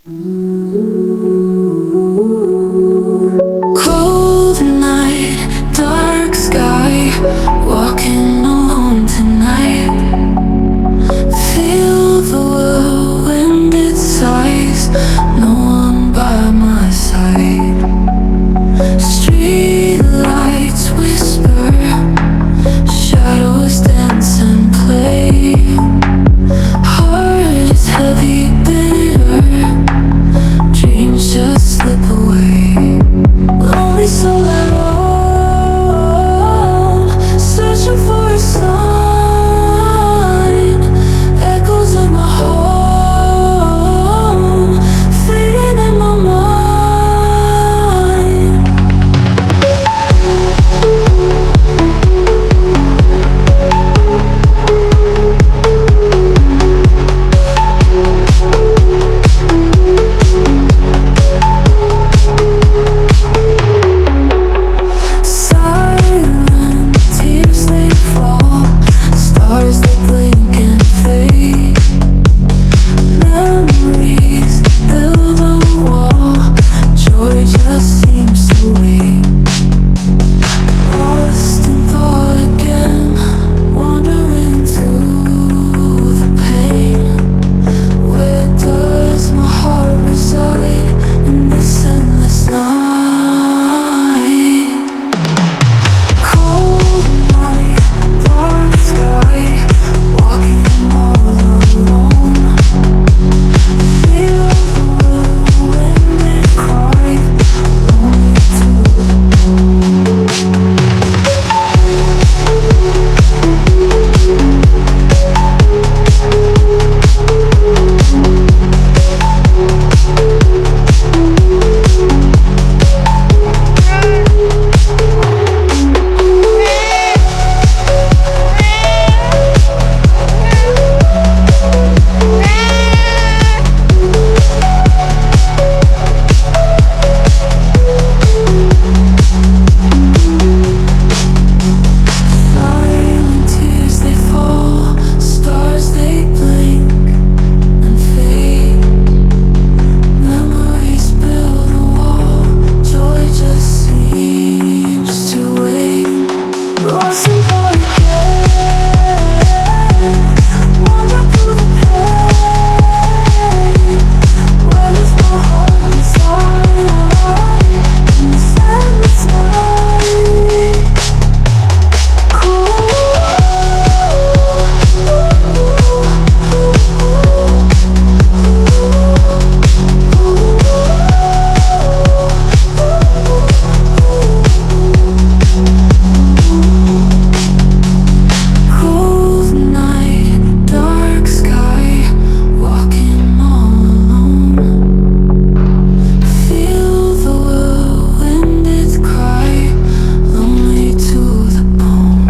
Cold night, dark sky, walking alone tonight. Feel the whirlwind, it sighs, no one by my side. Street lights whisper, shadows dance and play. Heart is heavy, bitter, dreams just slip away. Lonely soul at all, searching for a sign. Echoes of my home, fading in my mind. Silent tears they fall, stars they blink and fade. Memories build a wall, joy just seems to wait. Lost in thought again, wandering through the pain. Where does my heart reside in this endless night? Cold night, dark sky, walking all alone. Feel the whirlwind and cry, lonely to the bone. Silent tears they fall, stars they blink and fade. Memories build a wall, joy just seems to wait. Lost in thought again, wander through the pain. Where does my heart reside in this endless night? Cold night, dark sky, walking all alone. Feel the whirlwind, it cry, lonely to the bone.